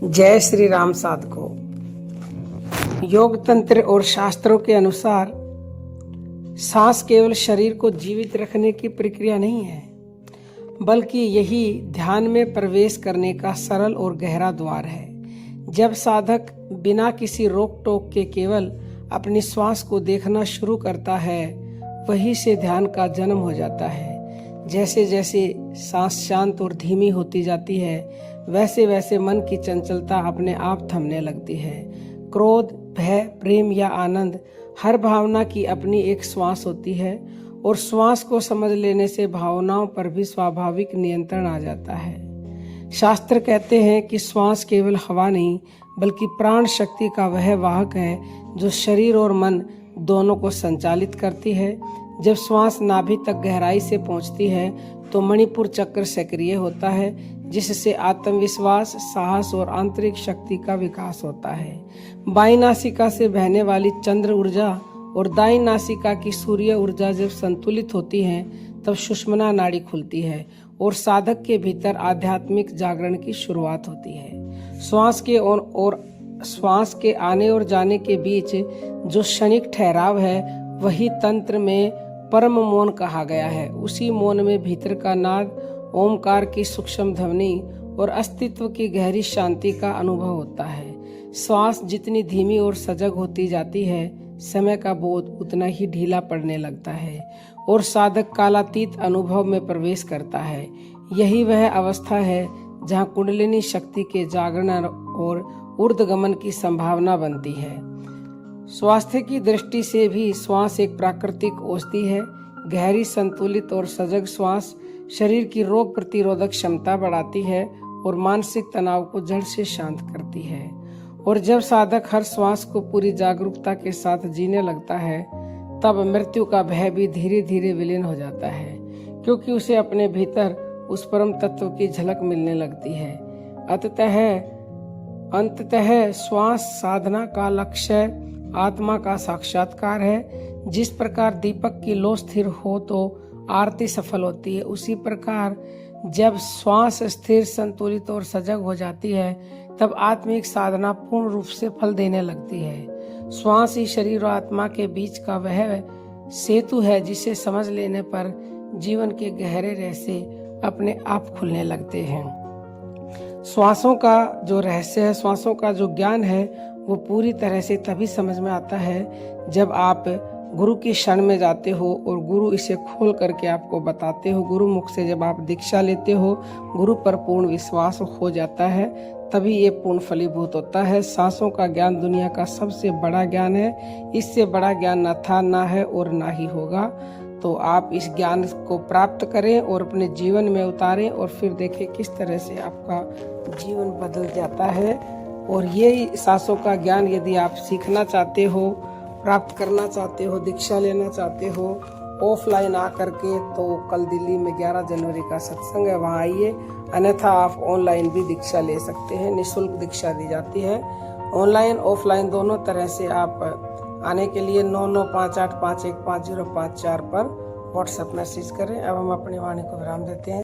जय श्री राम साधकों। योग तंत्र और शास्त्रों के अनुसार सांस केवल शरीर को जीवित रखने की प्रक्रिया नहीं है, बल्कि यही ध्यान में प्रवेश करने का सरल और गहरा द्वार है। जब साधक बिना किसी रोक टोक के केवल अपनी श्वास को देखना शुरू करता है, वहीं से ध्यान का जन्म हो जाता है। जैसे जैसे सांस शांत और धीमी होती जाती है, वैसे वैसे मन की चंचलता अपने आप थमने लगती है। क्रोध, भय, प्रेम या आनंद, हर भावना की अपनी एक श्वास होती है और श्वास को समझ लेने से भावनाओं पर भी स्वाभाविक नियंत्रण आ जाता है। शास्त्र कहते हैं कि श्वास केवल हवा नहीं, बल्कि प्राण शक्ति का वह वाहक है जो शरीर और मन दोनों को संचालित करती है। जब श्वास नाभि तक गहराई से पहुंचती है तो मणिपुर चक्र सक्रिय होता है, जिससे आत्मविश्वास, साहस और आंतरिक शक्ति का विकास होता है। बाईं नासिका से बहने वाली चंद्र ऊर्जा और दाईं नासिका की सूर्य ऊर्जा जब संतुलित होती हैं, तब सुषुम्ना नाड़ी खुलती है और साधक के भीतर आध्यात्मिक जागरण की शुरुआत होती है। श्वास के आने और जाने के बीच जो क्षणिक ठहराव है, वही तंत्र में परम मौन कहा गया है। उसी मौन में भीतर का नाद, ओमकार की सूक्ष्म ध्वनि और अस्तित्व की गहरी शांति का अनुभव होता है। श्वास जितनी धीमी और सजग होती जाती है, समय का बोध उतना ही ढीला पड़ने लगता है और साधक कालातीत अनुभव में प्रवेश करता है। यही वह अवस्था है जहाँ कुंडलिनी शक्ति के जागरण और ऊर्ध्वगमन की संभावना बनती है। स्वास्थ्य की दृष्टि से भी श्वास एक प्राकृतिक औषधि है। गहरी, संतुलित और सजग श्वास शरीर की रोग प्रतिरोधक क्षमता बढ़ाती है और मानसिक तनाव को जड़ से शांत करती है। और जब साधक हर श्वास को पूरी जागरूकता के साथ जीने लगता है, तब मृत्यु का भय भी धीरे धीरे विलीन हो जाता है, क्योंकि उसे अपने भीतर उस परम तत्व की झलक मिलने लगती है। अंततः श्वास साधना का लक्ष्य आत्मा का साक्षात्कार है। जिस प्रकार दीपक की लौ स्थिर हो तो आरती सफल होती है, उसी प्रकार जब श्वास स्थिर, संतुलित और सजग हो जाती है, तब आत्मिक साधना पूर्ण रूप से फल देने लगती है। श्वास ही शरीर और आत्मा के बीच का वह सेतु है, जिसे समझ लेने पर जीवन के गहरे रहस्य अपने आप खुलने लगते हैं। श्वासों का जो रहस्य है, श्वासों का जो ज्ञान है, वो पूरी तरह से तभी समझ में आता है जब आप गुरु की शरण में जाते हो और गुरु इसे खोल करके आपको बताते हो। गुरु मुख से जब आप दीक्षा लेते हो, गुरु पर पूर्ण विश्वास हो जाता है, तभी ये पूर्ण फलीभूत होता है। सांसों का ज्ञान दुनिया का सबसे बड़ा ज्ञान है। इससे बड़ा ज्ञान न था, ना है और ना ही होगा। तो आप इस ज्ञान को प्राप्त करें और अपने जीवन में उतारें और फिर देखें किस तरह से आपका जीवन बदल जाता है। और ये सांसों का ज्ञान यदि आप सीखना चाहते हो, प्राप्त करना चाहते हो, दीक्षा लेना चाहते हो ऑफलाइन आकर के, तो कल दिल्ली में 11 जनवरी का सत्संग है, वहाँ आइए। अन्यथा आप ऑनलाइन भी दीक्षा ले सकते हैं। निःशुल्क दीक्षा दी जाती है, ऑनलाइन ऑफलाइन दोनों तरह से। आप आने के लिए 9958515054 पर व्हाट्सएप मैसेज करें। अब हम अपनी वाणी को विराम देते हैं।